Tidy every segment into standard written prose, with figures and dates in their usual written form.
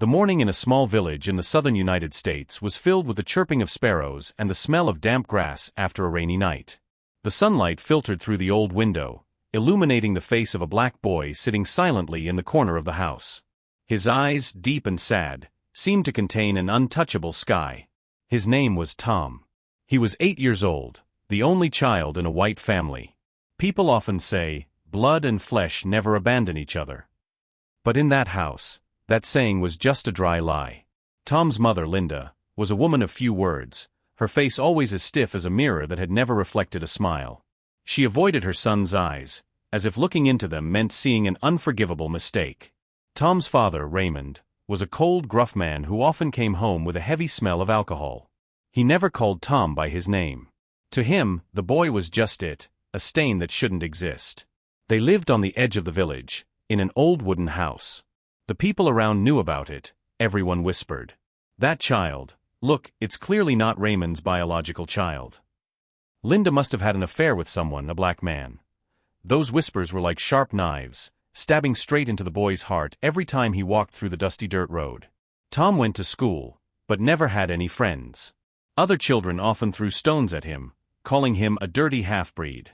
The morning in a small village in the southern United States was filled with the chirping of sparrows and the smell of damp grass after a rainy night. The sunlight filtered through the old window, illuminating the face of a black boy sitting silently in the corner of the house. His eyes, deep and sad, seemed to contain an untouchable sky. His name was Tom. He was 8 years old, the only child in a white family. People often say, blood and flesh never abandon each other. But in that house, that saying was just a dry lie. Tom's mother, Linda, was a woman of few words, her face always as stiff as a mirror that had never reflected a smile. She avoided her son's eyes, as if looking into them meant seeing an unforgivable mistake. Tom's father, Raymond, was a cold, gruff man who often came home with a heavy smell of alcohol. He never called Tom by his name. To him, the boy was just it, a stain that shouldn't exist. They lived on the edge of the village, in an old wooden house. The people around knew about it, everyone whispered. That child, look, it's clearly not Raymond's biological child. Linda must have had an affair with someone, a black man. Those whispers were like sharp knives, stabbing straight into the boy's heart every time he walked through the dusty dirt road. Tom went to school, but never had any friends. Other children often threw stones at him, calling him a dirty half-breed.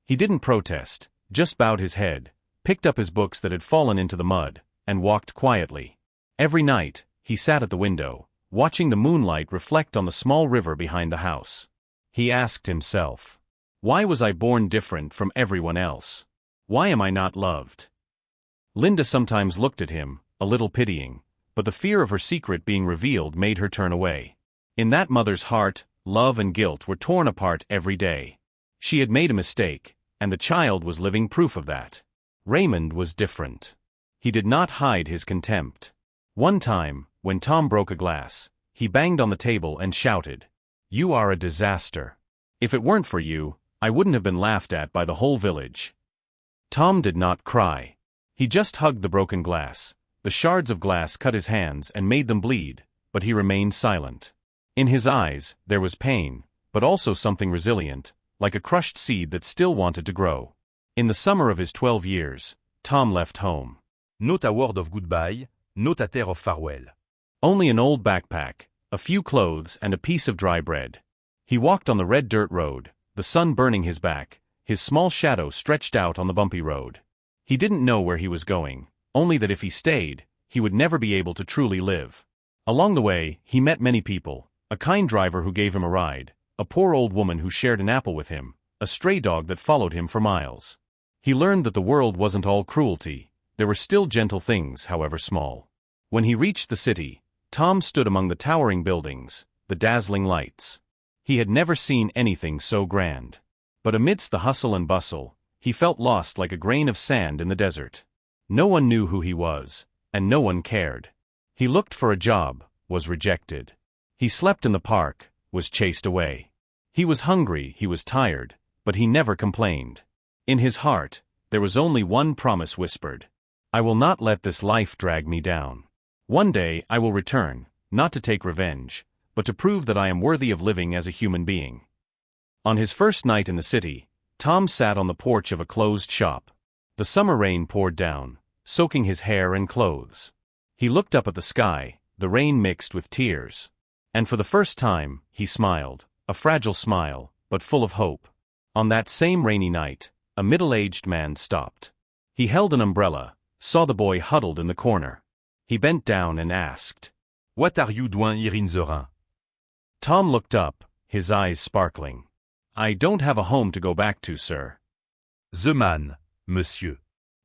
He didn't protest, just bowed his head, picked up his books that had fallen into the mud, and walked quietly. Every night, he sat at the window, watching the moonlight reflect on the small river behind the house. He asked himself, why was I born different from everyone else? Why am I not loved? Linda sometimes looked at him, a little pitying, but the fear of her secret being revealed made her turn away. In that mother's heart, love and guilt were torn apart every day. She had made a mistake, and the child was living proof of that. Raymond was different. He did not hide his contempt. One time, when Tom broke a glass, he banged on the table and shouted, "You are a disaster. If it weren't for you, I wouldn't have been laughed at by the whole village." Tom did not cry. He just hugged the broken glass. The shards of glass cut his hands and made them bleed, but he remained silent. In his eyes, there was pain, but also something resilient, like a crushed seed that still wanted to grow. In the summer of his 12 years, Tom left home. Not a word of goodbye, not a tear of farewell. Only an old backpack, a few clothes and a piece of dry bread. He walked on the red dirt road, the sun burning his back, his small shadow stretched out on the bumpy road. He didn't know where he was going, only that if he stayed, he would never be able to truly live. Along the way, he met many people, a kind driver who gave him a ride, a poor old woman who shared an apple with him, a stray dog that followed him for miles. He learned that the world wasn't all cruelty. There were still gentle things, however small. When he reached the city, Tom stood among the towering buildings, the dazzling lights. He had never seen anything so grand. But amidst the hustle and bustle, he felt lost like a grain of sand in the desert. No one knew who he was, and no one cared. He looked for a job, was rejected. He slept in the park, was chased away. He was hungry, he was tired, but he never complained. In his heart, there was only one promise whispered. I will not let this life drag me down. One day I will return, not to take revenge, but to prove that I am worthy of living as a human being. On his first night in the city, Tom sat on the porch of a closed shop. The summer rain poured down, soaking his hair and clothes. He looked up at the sky, the rain mixed with tears. And for the first time, he smiled, a fragile smile, but full of hope. On that same rainy night, a middle-aged man stopped. He held an umbrella, saw the boy huddled in the corner. He bent down and asked, What are you doing here in the rain? Tom looked up, his eyes sparkling. I don't have a home to go back to, sir. The man, monsieur.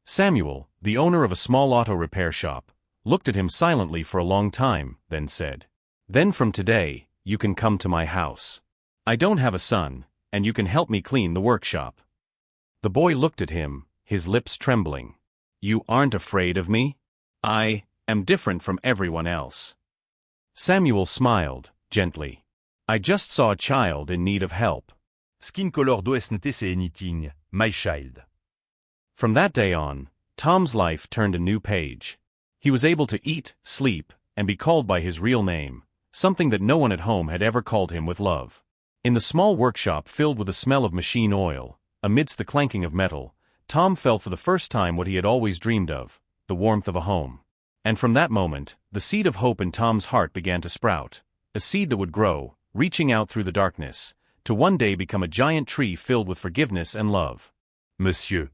Samuel, the owner of a small auto repair shop, looked at him silently for a long time, then said, Then from today, you can come to my house. I don't have a son, and you can help me clean the workshop. The boy looked at him, his lips trembling. You aren't afraid of me? I am different from everyone else. Samuel smiled, gently. I just saw a child in need of help. Skin color doesn't say anything, my child. From that day on, Tom's life turned a new page. He was able to eat, sleep, and be called by his real name, something that no one at home had ever called him with love. In the small workshop filled with the smell of machine oil, amidst the clanking of metal, Tom felt for the first time what he had always dreamed of, the warmth of a home. And from that moment, the seed of hope in Tom's heart began to sprout, a seed that would grow, reaching out through the darkness, to one day become a giant tree filled with forgiveness and love. Monsieur.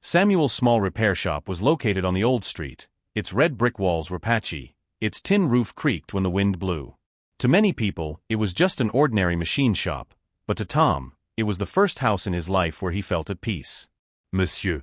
Samuel's small repair shop was located on the old street. Its red brick walls were patchy, its tin roof creaked when the wind blew. To many people, it was just an ordinary machine shop, but to Tom, it was the first house in his life where he felt at peace. Monsieur.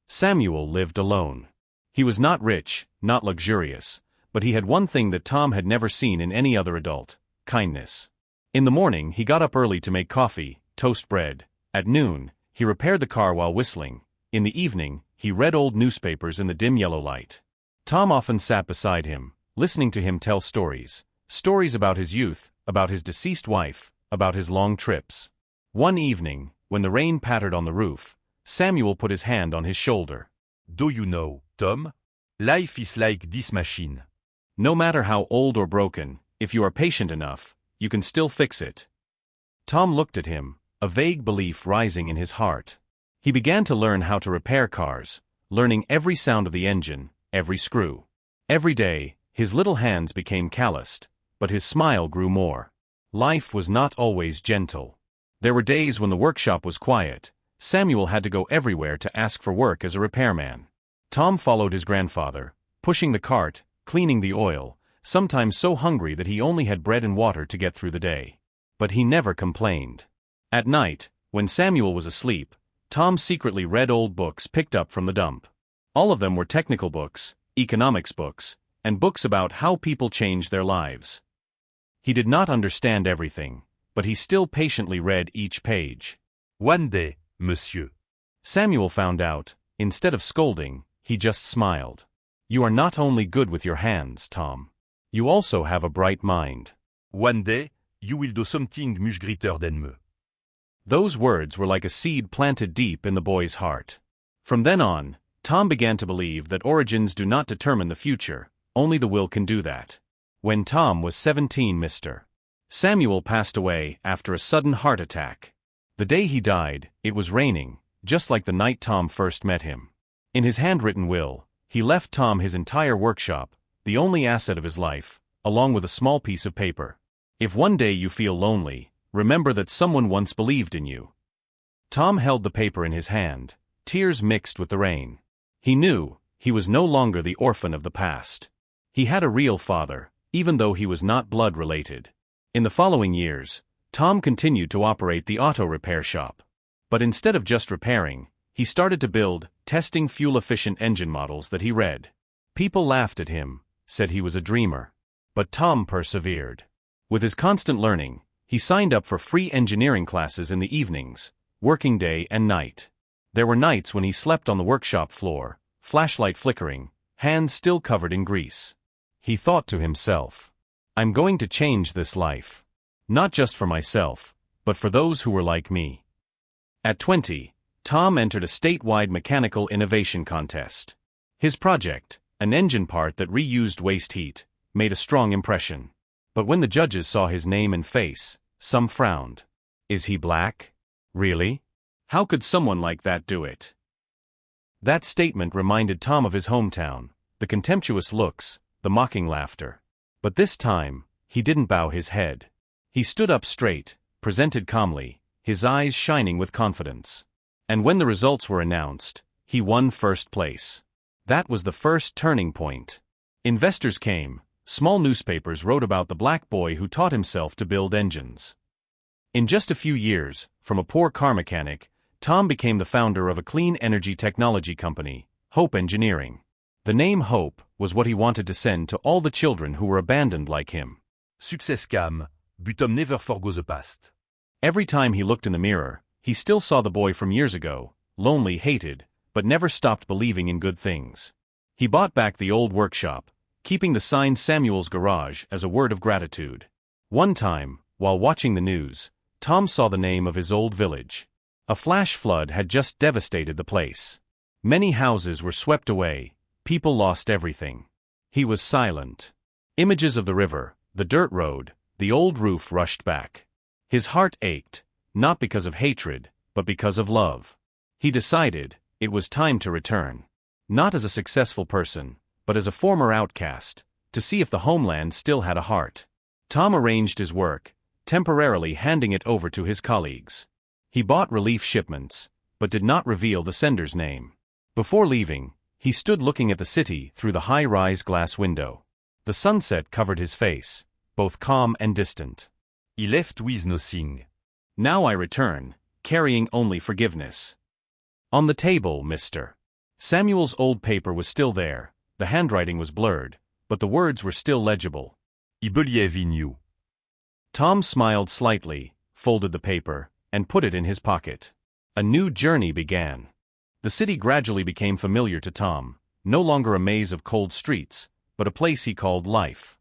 Samuel lived alone. He was not rich, not luxurious, but he had one thing that Tom had never seen in any other adult: kindness. In the morning, he got up early to make coffee, toast bread. At noon, he repaired the car while whistling. In the evening, he read old newspapers in the dim yellow light. Tom often sat beside him, listening to him tell stories. Stories about his youth, about his deceased wife, about his long trips. One evening, when the rain pattered on the roof, Samuel put his hand on his shoulder. Do you know, Tom? Life is like this machine. No matter how old or broken, if you are patient enough, you can still fix it. Tom looked at him, a vague belief rising in his heart. He began to learn how to repair cars, learning every sound of the engine, every screw. Every day, his little hands became calloused, but his smile grew more. Life was not always gentle. There were days when the workshop was quiet. Samuel had to go everywhere to ask for work as a repairman. Tom followed his grandfather, pushing the cart, cleaning the oil, sometimes so hungry that he only had bread and water to get through the day. But he never complained. At night, when Samuel was asleep, Tom secretly read old books picked up from the dump. All of them were technical books, economics books, and books about how people change their lives. He did not understand everything, but he still patiently read each page. One day, monsieur. Samuel found out. Instead of scolding, he just smiled. You are not only good with your hands, Tom. You also have a bright mind. One day, you will do something much greater than me. Those words were like a seed planted deep in the boy's heart. From then on, Tom began to believe that origins do not determine the future, only the will can do that. When Tom was 17, Mr. Samuel passed away after a sudden heart attack. The day he died, it was raining, just like the night Tom first met him. In his handwritten will, he left Tom his entire workshop, the only asset of his life, along with a small piece of paper. If one day you feel lonely, remember that someone once believed in you. Tom held the paper in his hand, tears mixed with the rain. He knew he was no longer the orphan of the past. He had a real father, even though he was not blood-related. In the following years, Tom continued to operate the auto repair shop. But instead of just repairing, he started to build, testing fuel-efficient engine models that he read. People laughed at him, said he was a dreamer. But Tom persevered. With his constant learning, he signed up for free engineering classes in the evenings, working day and night. There were nights when he slept on the workshop floor, flashlight flickering, hands still covered in grease. He thought to himself, I'm going to change this life. Not just for myself, but for those who were like me. At 20, Tom entered a statewide mechanical innovation contest. His project, an engine part that reused waste heat, made a strong impression. But when the judges saw his name and face, some frowned. Is he black? Really? How could someone like that do it? That statement reminded Tom of his hometown, the contemptuous looks, the mocking laughter. But this time, he didn't bow his head. He stood up straight, presented calmly, his eyes shining with confidence. And when the results were announced, he won first place. That was the first turning point. Investors came, small newspapers wrote about the black boy who taught himself to build engines. In just a few years, from a poor car mechanic, Tom became the founder of a clean energy technology company, Hope Engineering. The name Hope was what he wanted to send to all the children who were abandoned like him. Success came, but Tom never forgot the past. Every time he looked in the mirror, he still saw the boy from years ago, lonely, hated, but never stopped believing in good things. He bought back the old workshop, keeping the sign Samuel's Garage as a word of gratitude. One time, while watching the news, Tom saw the name of his old village. A flash flood had just devastated the place. Many houses were swept away, people lost everything. He was silent. Images of the river, the dirt road, the old roof rushed back. His heart ached, not because of hatred, but because of love. He decided it was time to return. Not as a successful person, but as a former outcast, to see if the homeland still had a heart. Tom arranged his work, temporarily handing it over to his colleagues. He bought relief shipments, but did not reveal the sender's name. Before leaving, he stood looking at the city through the high-rise glass window. The sunset covered his face, both calm and distant. He left with nothing. Now I return, carrying only forgiveness. On the table, Mr. Samuel's old paper was still there, the handwriting was blurred, but the words were still legible. I believe in you. Tom smiled slightly, folded the paper, and put it in his pocket. A new journey began. The city gradually became familiar to Tom, no longer a maze of cold streets, but a place he called life.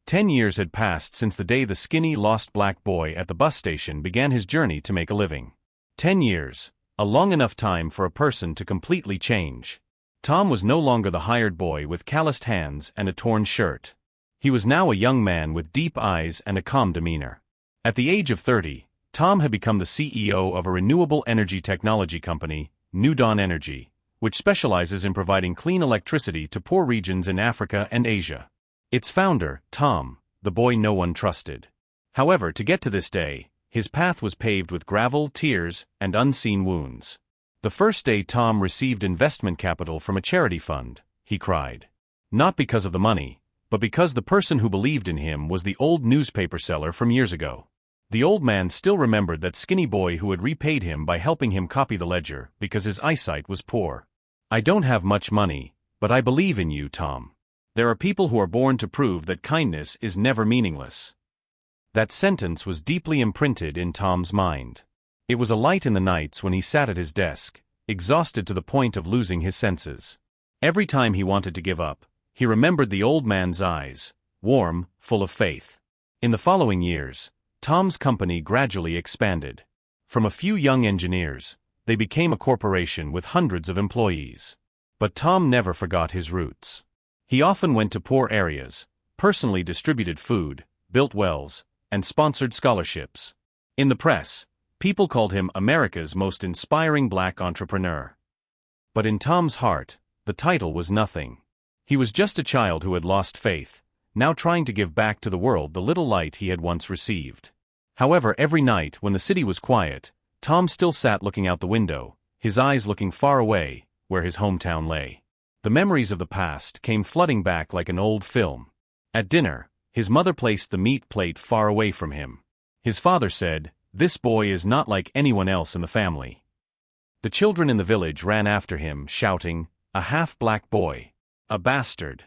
10 years had passed since the day the skinny, lost black boy at the bus station began his journey to make a living. 10 years, a long enough time for a person to completely change. Tom was no longer the hired boy with calloused hands and a torn shirt. He was now a young man with deep eyes and a calm demeanor. At the age of 30, Tom had become the CEO of a renewable energy technology company, New Dawn Energy, which specializes in providing clean electricity to poor regions in Africa and Asia. Its founder, Tom, the boy no one trusted. However, to get to this day, his path was paved with gravel, tears, and unseen wounds. The first day Tom received investment capital from a charity fund, he cried. Not because of the money, but because the person who believed in him was the old newspaper seller from years ago. The old man still remembered that skinny boy who had repaid him by helping him copy the ledger because his eyesight was poor. I don't have much money, but I believe in you, Tom. There are people who are born to prove that kindness is never meaningless. That sentence was deeply imprinted in Tom's mind. It was a light in the nights when he sat at his desk, exhausted to the point of losing his senses. Every time he wanted to give up, he remembered the old man's eyes, warm, full of faith. In the following years, Tom's company gradually expanded. From a few young engineers, they became a corporation with hundreds of employees. But Tom never forgot his roots. He often went to poor areas, personally distributed food, built wells, and sponsored scholarships. In the press, people called him America's most inspiring black entrepreneur. But in Tom's heart, the title was nothing. He was just a child who had lost faith, now trying to give back to the world the little light he had once received. However, every night when the city was quiet, Tom still sat looking out the window, his eyes looking far away, where his hometown lay. The memories of the past came flooding back like an old film. At dinner, his mother placed the meat plate far away from him. His father said, "This boy is not like anyone else in the family." The children in the village ran after him, shouting, "A half-black boy. A bastard."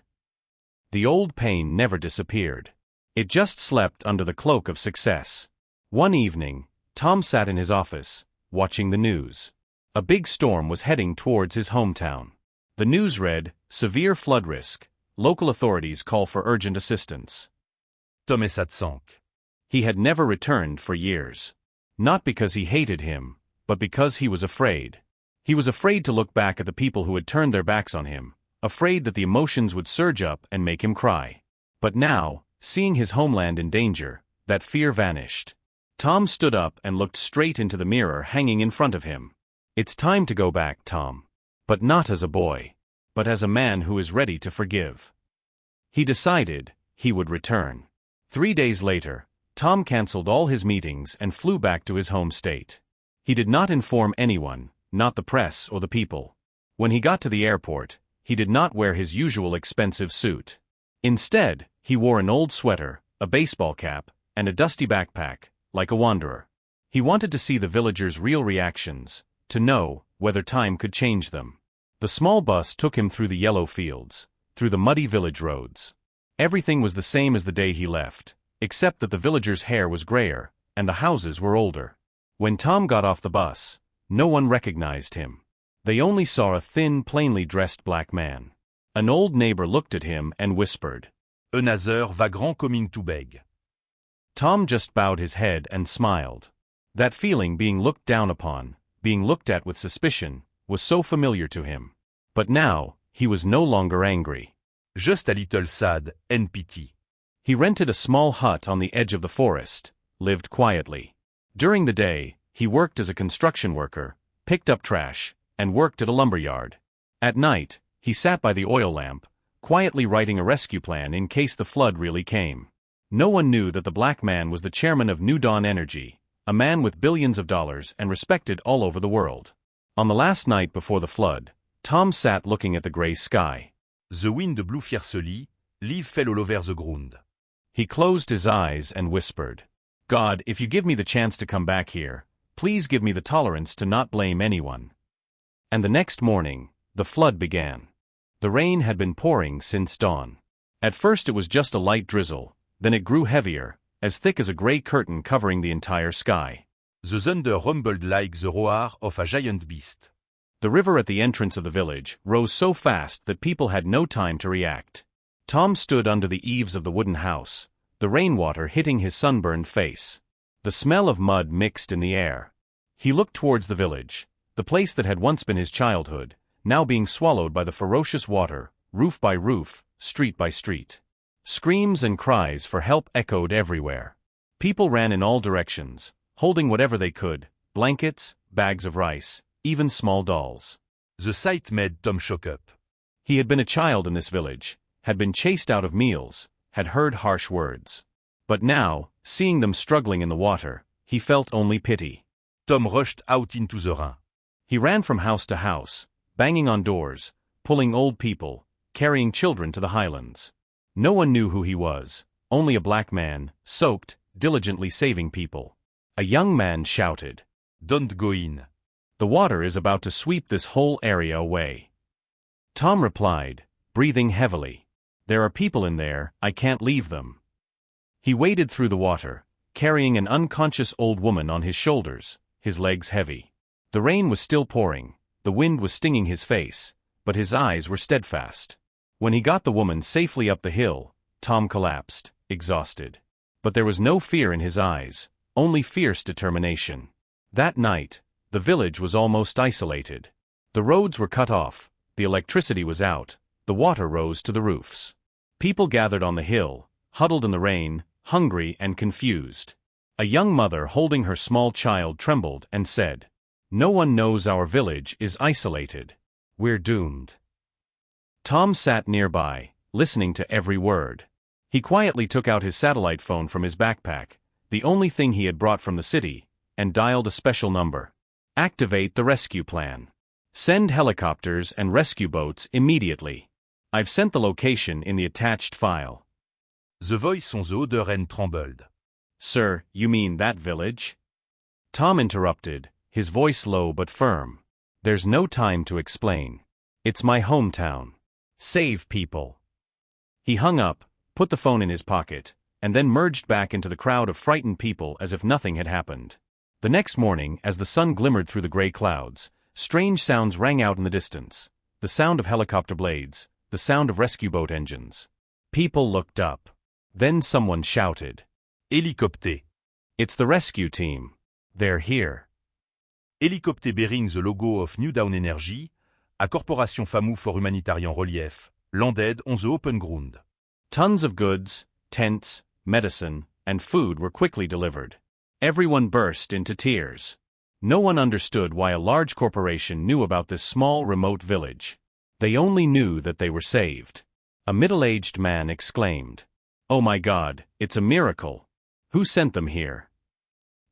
The old pain never disappeared. It just slept under the cloak of success. One evening, Tom sat in his office, watching the news. A big storm was heading towards his hometown. The news read, "Severe flood risk. Local authorities call for urgent assistance." Tom est satsank. He had never returned for years. Not because he hated him, but because he was afraid. He was afraid to look back at the people who had turned their backs on him, afraid that the emotions would surge up and make him cry. But now, seeing his homeland in danger, that fear vanished. Tom stood up and looked straight into the mirror hanging in front of him. "It's time to go back, Tom. But not as a boy, but as a man who is ready to forgive." He decided he would return. 3 days later, Tom canceled all his meetings and flew back to his home state. He did not inform anyone, not the press or the people. When he got to the airport, he did not wear his usual expensive suit. Instead, he wore an old sweater, a baseball cap, and a dusty backpack, like a wanderer. He wanted to see the villagers' real reactions, to know whether time could change them. The small bus took him through the yellow fields, through the muddy village roads. Everything was the same as the day he left, except that the villagers' hair was grayer, and the houses were older. When Tom got off the bus, no one recognized him. They only saw a thin, plainly dressed black man. An old neighbor looked at him and whispered, Un haseur vagrant coming to beg. Tom just bowed his head and smiled. That feeling, being looked down upon, being looked at with suspicion, was so familiar to him. But now, he was no longer angry. Just a little sad and pity. He rented a small hut on the edge of the forest, lived quietly. During the day, he worked as a construction worker, picked up trash, and worked at a lumberyard. At night, he sat by the oil lamp, quietly writing a rescue plan in case the flood really came. No one knew that the black man was the chairman of New Dawn Energy, a man with billions of dollars and respected all over the world. On the last night before the flood, Tom sat looking at the gray sky. The wind blew fiercely, leaves fell all over the ground. He closed his eyes and whispered, "God, if you give me the chance to come back here, please give me the tolerance to not blame anyone." And the next morning, the flood began. The rain had been pouring since dawn. At first it was just a light drizzle, then it grew heavier, as thick as a gray curtain covering the entire sky. The thunder rumbled like the roar of a giant beast. The river at the entrance of the village rose so fast that people had no time to react. Tom stood under the eaves of the wooden house, the rainwater hitting his sunburned face. The smell of mud mixed in the air. He looked towards the village, the place that had once been his childhood, now being swallowed by the ferocious water, roof by roof, street by street. Screams and cries for help echoed everywhere. People ran in all directions, holding whatever they could, blankets, bags of rice, even small dolls. The sight made Tom shock up. He had been a child in this village, had been chased out of meals, had heard harsh words. But now, seeing them struggling in the water, he felt only pity. Tom rushed out into the rain. He ran from house to house, banging on doors, pulling old people, carrying children to the highlands. No one knew who he was, only a black man, soaked, diligently saving people. A young man shouted, "Don't go in. The water is about to sweep this whole area away." Tom replied, breathing heavily, "There are people in there, I can't leave them." He waded through the water, carrying an unconscious old woman on his shoulders, his legs heavy. The rain was still pouring, the wind was stinging his face, but his eyes were steadfast. When he got the woman safely up the hill, Tom collapsed, exhausted. But there was no fear in his eyes, only fierce determination. That night, the village was almost isolated. The roads were cut off, the electricity was out, the water rose to the roofs. People gathered on the hill, huddled in the rain, hungry and confused. A young mother holding her small child trembled and said, "No one knows our village is isolated. We're doomed." Tom sat nearby, listening to every word. He quietly took out his satellite phone from his backpack, the only thing he had brought from the city, and dialed a special number. "Activate the rescue plan. Send helicopters and rescue boats immediately. I've sent the location in the attached file." The voice on the other end trembled. "Sir, you mean that village?" Tom interrupted, his voice low but firm. "There's no time to explain. It's my hometown. Save people." He hung up, put the phone in his pocket, and then merged back into the crowd of frightened people as if nothing had happened. The next morning, as the sun glimmered through the gray clouds, strange sounds rang out in the distance. The sound of helicopter blades, the sound of rescue boat engines. People looked up. Then someone shouted, Hélicoptère. "It's the rescue team. They're here." Hélicoptère bearing the logo of New Dawn Energy, a corporation fameux for humanitarian relief, landed on the open ground. Tons of goods, tents, medicine, and food were quickly delivered. Everyone burst into tears. No one understood why a large corporation knew about this small remote village. They only knew that they were saved. A middle-aged man exclaimed, "Oh my God, it's a miracle. Who sent them here?"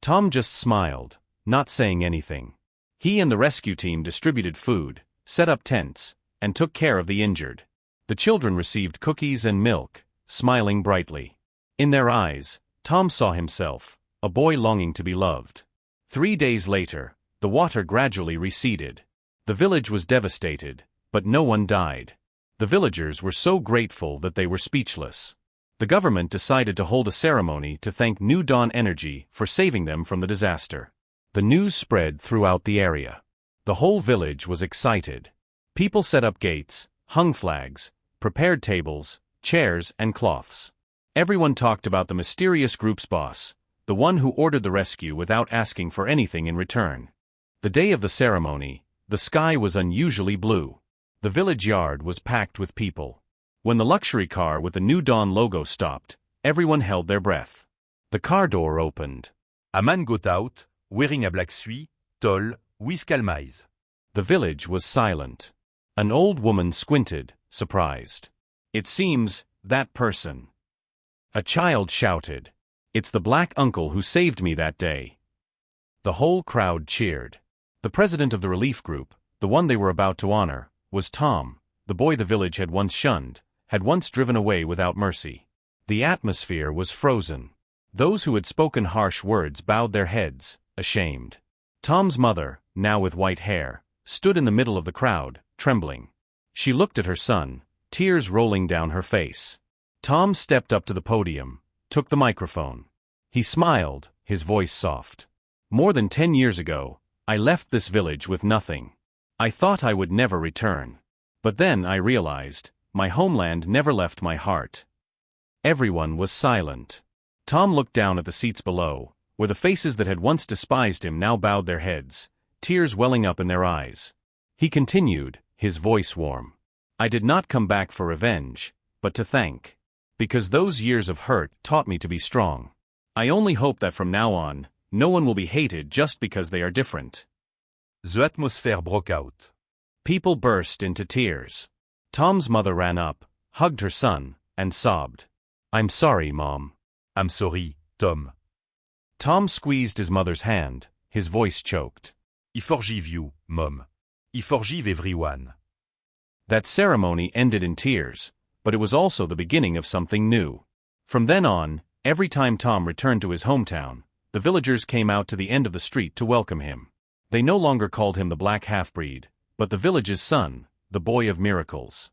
Tom just smiled, not saying anything. He and the rescue team distributed food, set up tents, and took care of the injured. The children received cookies and milk, smiling brightly. In their eyes, Tom saw himself, a boy longing to be loved. 3 days later, the water gradually receded. The village was devastated, but no one died. The villagers were so grateful that they were speechless. The government decided to hold a ceremony to thank New Dawn Energy for saving them from the disaster. The news spread throughout the area. The whole village was excited. People set up gates, hung flags, prepared tables, chairs, and cloths. Everyone talked about the mysterious group's boss, the one who ordered the rescue without asking for anything in return. The day of the ceremony, the sky was unusually blue. The village yard was packed with people. When the luxury car with the New Dawn logo stopped, everyone held their breath. The car door opened. A man got out, wearing a black suit, tall, with calm eyes. The village was silent. An old woman squinted, surprised. It seems, that person. A child shouted. It's the black uncle who saved me that day. The whole crowd cheered. The president of the relief group, the one they were about to honor, was Tom, the boy the village had once shunned, had once driven away without mercy. The atmosphere was frozen. Those who had spoken harsh words bowed their heads, ashamed. Tom's mother, now with white hair, stood in the middle of the crowd, trembling. She looked at her son, tears rolling down her face. Tom stepped up to the podium, took the microphone. He smiled, his voice soft. More than 10 years ago, I left this village with nothing. I thought I would never return. But then I realized, my homeland never left my heart. Everyone was silent. Tom looked down at the seats below, where the faces that had once despised him now bowed their heads, tears welling up in their eyes. He continued, his voice warm. I did not come back for revenge, but to thank. Because those years of hurt taught me to be strong. I only hope that from now on, no one will be hated just because they are different. The atmosphere broke out. People burst into tears. Tom's mother ran up, hugged her son, and sobbed. I'm sorry, Mom. I'm sorry, Tom. Tom squeezed his mother's hand, his voice choked. I forgive you, Mom. I forgive everyone. That ceremony ended in tears, but it was also the beginning of something new. From then on, every time Tom returned to his hometown, the villagers came out to the end of the street to welcome him. They no longer called him the black half-breed, but the village's son, the boy of miracles.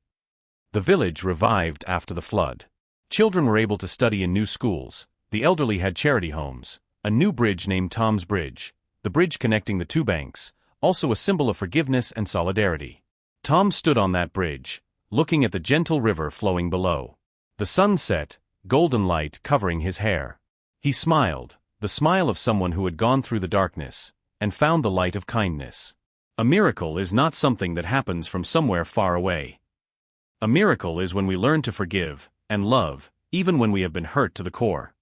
The village revived after the flood. Children were able to study in new schools, the elderly had charity homes, a new bridge named Tom's Bridge, the bridge connecting the two banks, also a symbol of forgiveness and solidarity. Tom stood on that bridge, looking at the gentle river flowing below. The sun set, golden light covering his hair. He smiled, the smile of someone who had gone through the darkness, and found the light of kindness. A miracle is not something that happens from somewhere far away. A miracle is when we learn to forgive and love, even when we have been hurt to the core.